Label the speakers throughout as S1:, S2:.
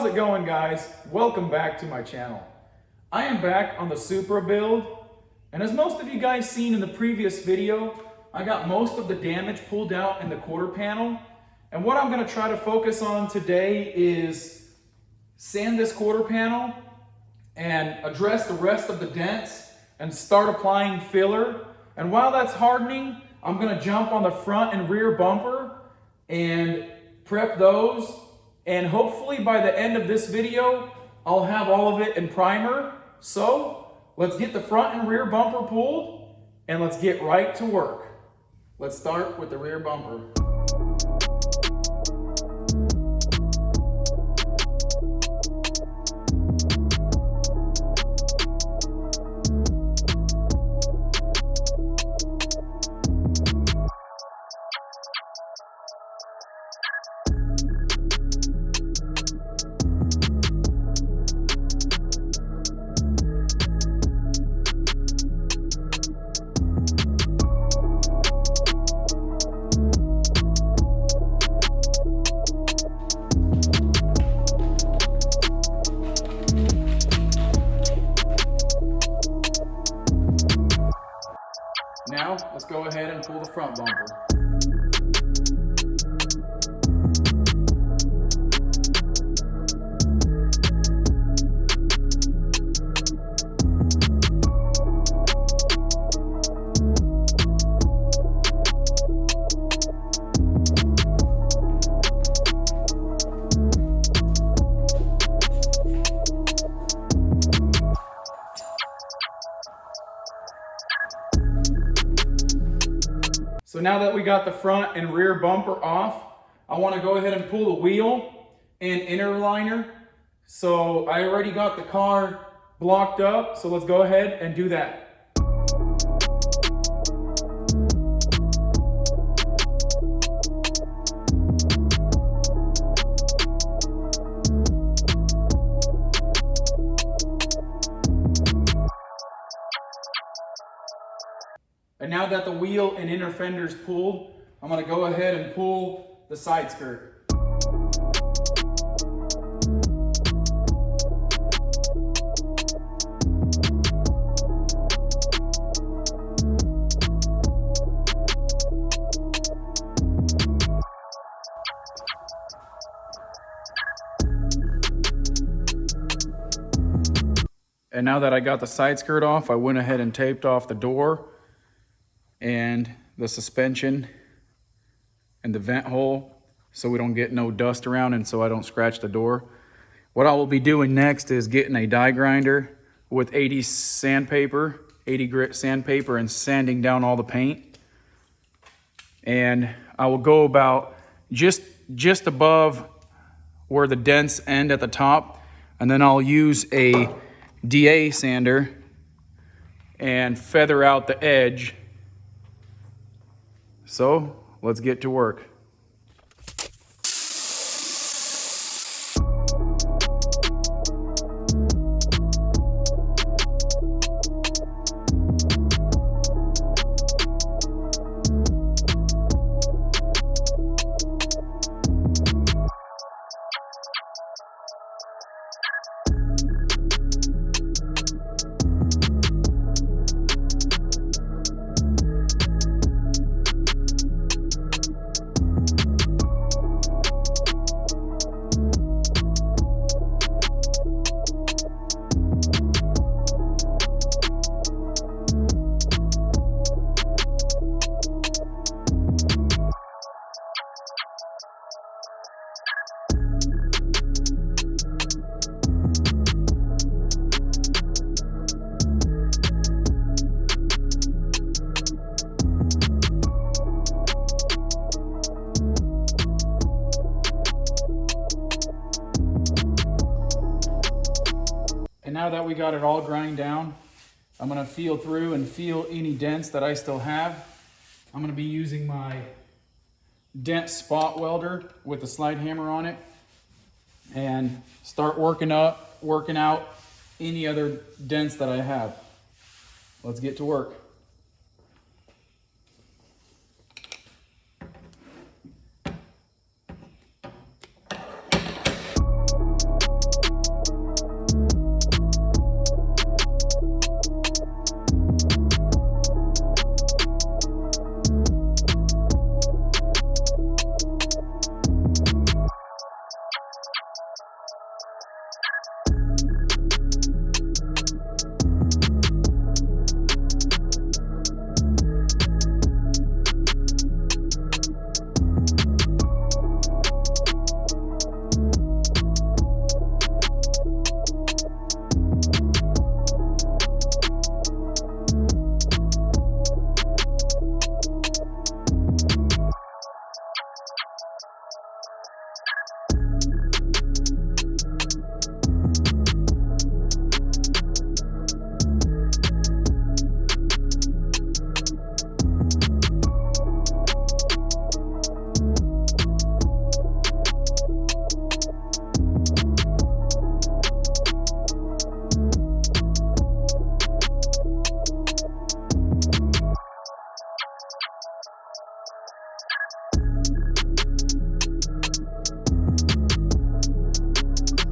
S1: How's it going, guys? Welcome back to my channel. I am back on the Supra build, and as most of you guys seen in the previous video, I got most of the damage pulled out in the quarter panel, and what I'm going to try to focus on today is sand this quarter panel and address the rest of the dents and start applying filler. And while that's hardening, I'm going to jump on the front and rear bumper and prep those, and hopefully by the end of this video I'll have all of it in primer. So let's get the front and rear bumper pulled and let's get right to work. Let's start with the rear bumper. Now, let's go ahead and pull the front bumper. So now that we got the front and rear bumper off, I want to go ahead and pull the wheel and inner liner. So I already got the car blocked up, so let's go ahead and do that. And now that the wheel and inner fender's pulled, I'm going to go ahead and pull the side skirt. And now that I got the side skirt off, I went ahead and taped off the door and the suspension and the vent hole so we don't get no dust around and so I don't scratch the door. What I will be doing next is getting a die grinder with 80 sandpaper, 80 grit sandpaper, and sanding down all the paint. And I will go about just above where the dents end at the top, and then I'll use a DA sander and feather out the edge. So let's get to work. And now that we got it all grind down, I'm gonna feel through and feel any dents that I still have. I'm gonna be using my dent spot welder with a slide hammer on it and start working out any other dents that I have. Let's get to work.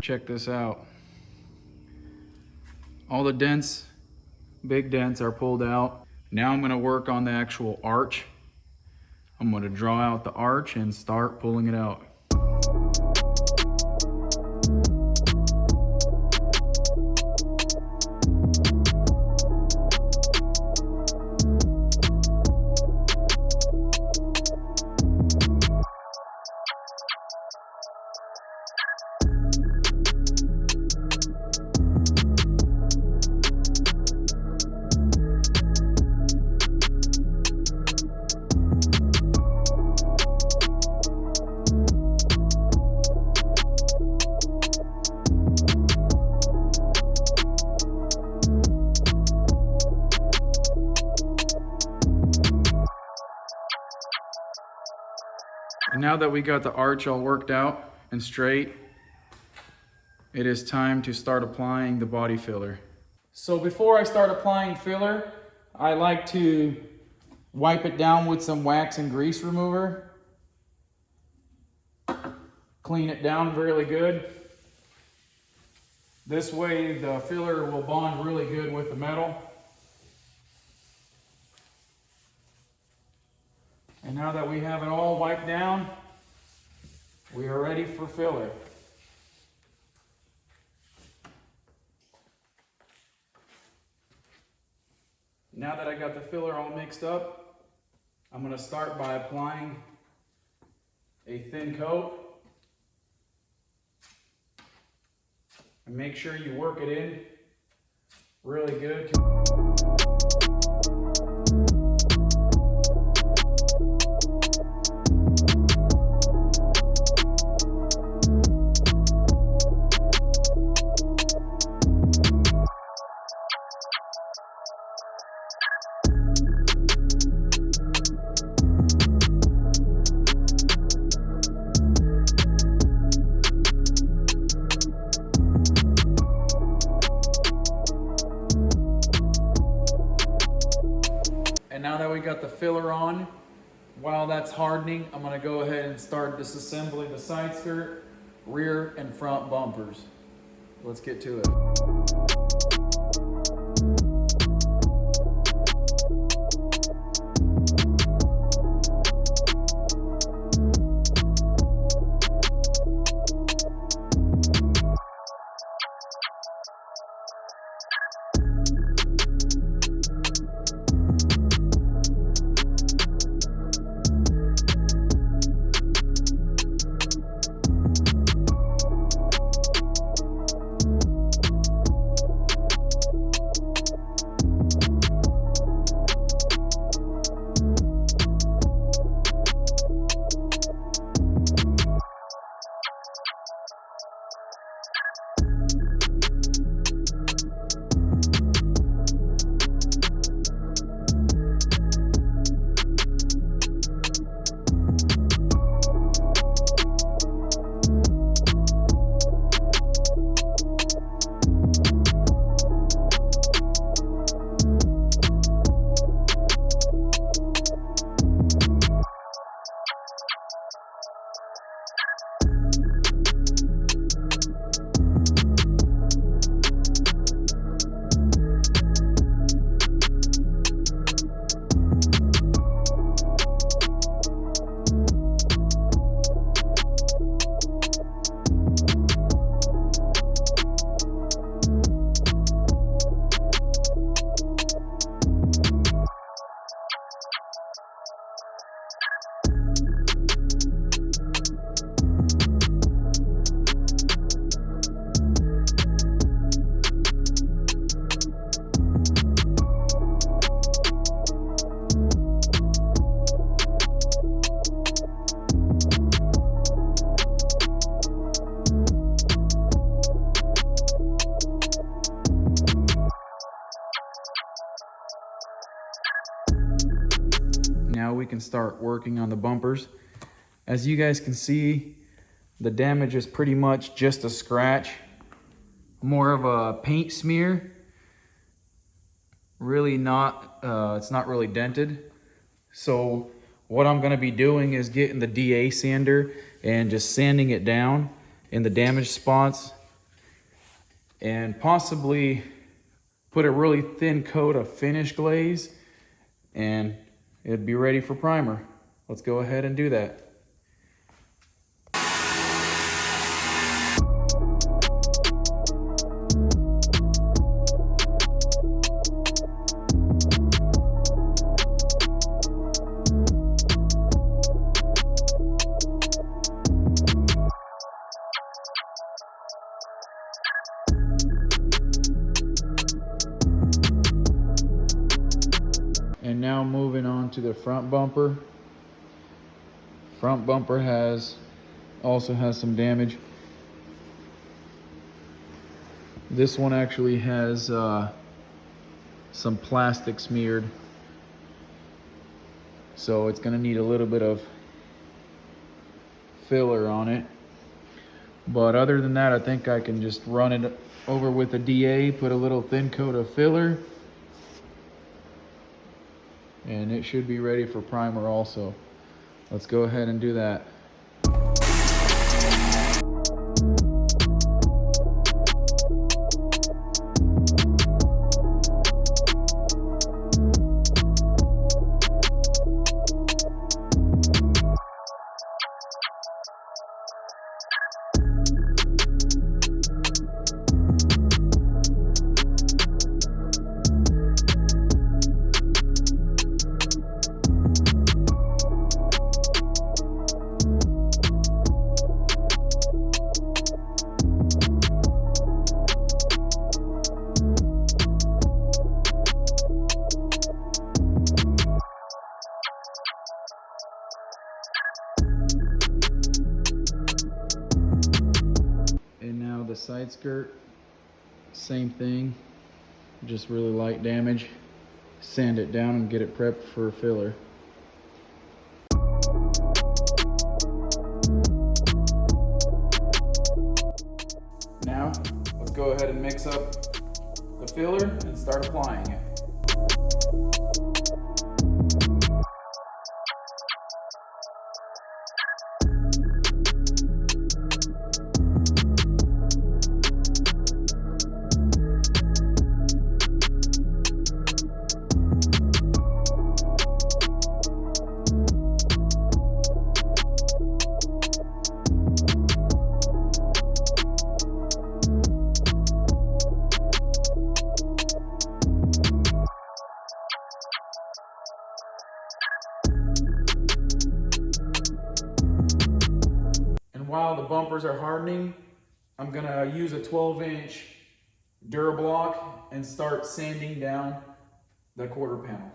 S1: Check this out. All the dents, big dents, are pulled out. Now I'm gonna work on the actual arch. I'm gonna draw out the arch and start pulling it out. And now that we got the arch all worked out and straight, it is time to start applying the body filler. So before I start applying filler, I like to wipe it down with some wax and grease remover. Clean it down really good. This way the filler will bond really good with the metal. And now that we have it all wiped down, we are ready for filler. Now that I got the filler all mixed up, I'm going to start by applying a thin coat. And make sure you work it in really good. And now that we got the filler on, while that's hardening, I'm gonna go ahead and start disassembling the side skirt, rear and front bumpers. Let's get to it. Now we can start working on the bumpers. As you guys can see, the damage is pretty much just a scratch, more of a paint smear. Really not, it's not really dented. So what I'm gonna be doing is getting the DA sander and just sanding it down in the damaged spots and possibly put a really thin coat of finish glaze, and it'd be ready for primer. Let's go ahead and do that. And now moving on to the front bumper. Front bumper also has some damage. This one actually has some plastic smeared, so it's gonna need a little bit of filler on it. But other than that, I think I can just run it over with a DA, put a little thin coat of filler, and it should be ready for primer also. Let's go ahead and do that. The side skirt, same thing, just really light damage. Sand it down and get it prepped for filler. Now let's go ahead and mix up the filler and start applying it. While the bumpers are hardening, I'm gonna use a 12-inch Durablock and start sanding down the quarter panel.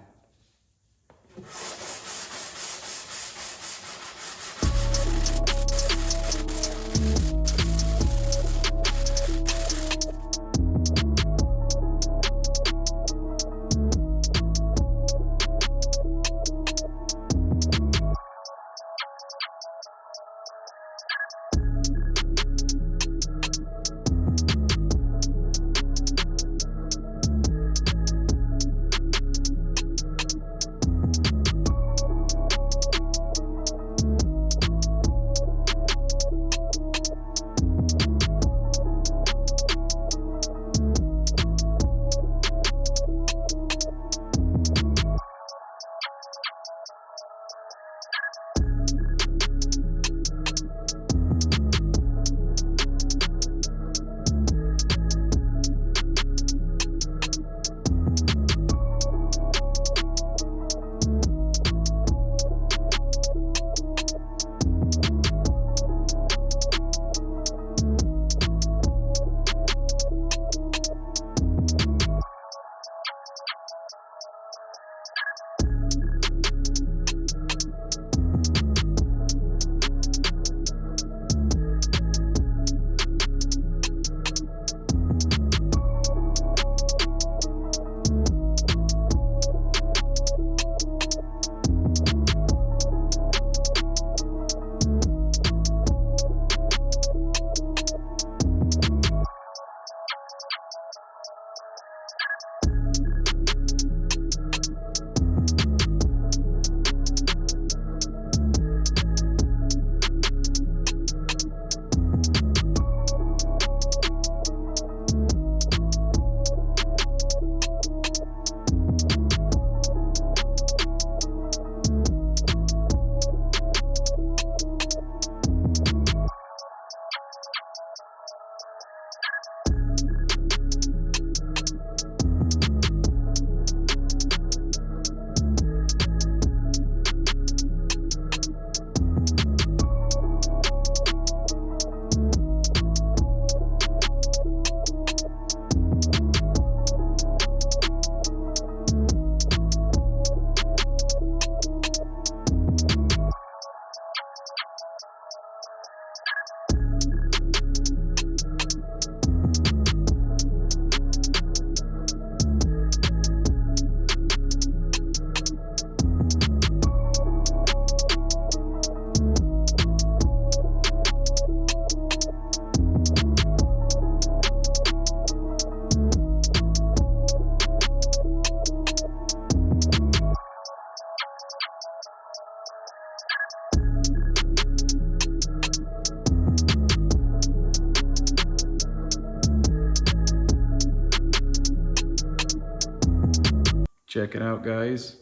S1: Check it out, guys.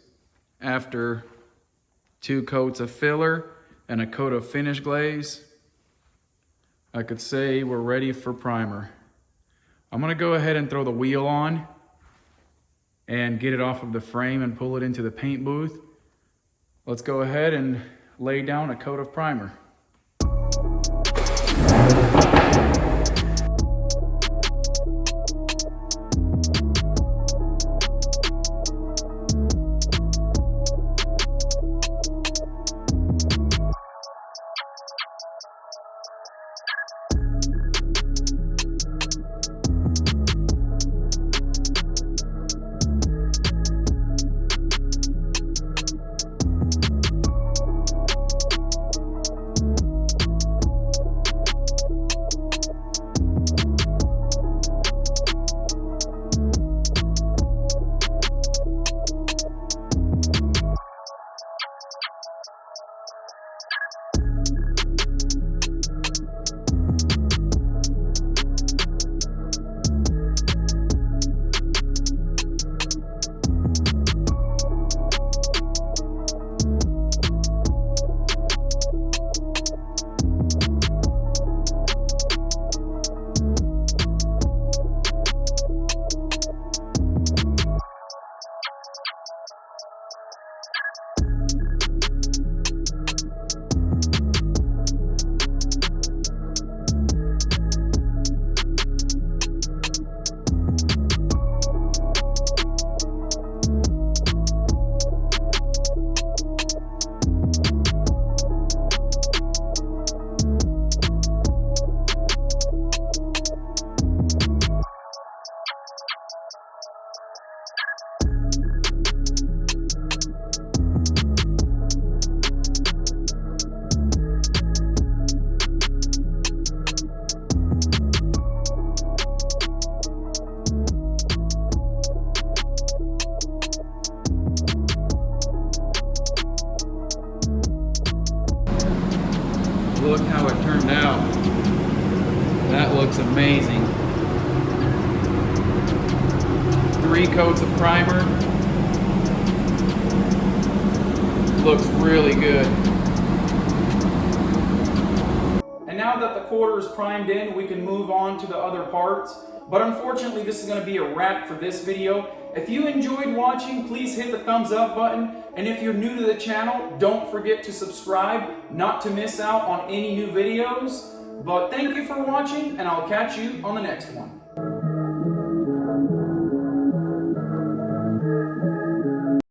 S1: After 2 coats of filler and a coat of finish glaze, I could say we're ready for primer. I'm gonna go ahead and throw the wheel on and get it off of the frame and pull it into the paint booth. Let's go ahead and lay down a coat of primer. Look how it turned out. That looks amazing. 3 coats of primer. Looks really good. And now that the quarter is primed in, we can move on to the other parts. But unfortunately, this is going to be a wrap for this video. If you enjoyed watching, please hit the thumbs up button. And if you're new to the channel, don't forget to subscribe, not to miss out on any new videos. But thank you for watching, and I'll catch you on the next one.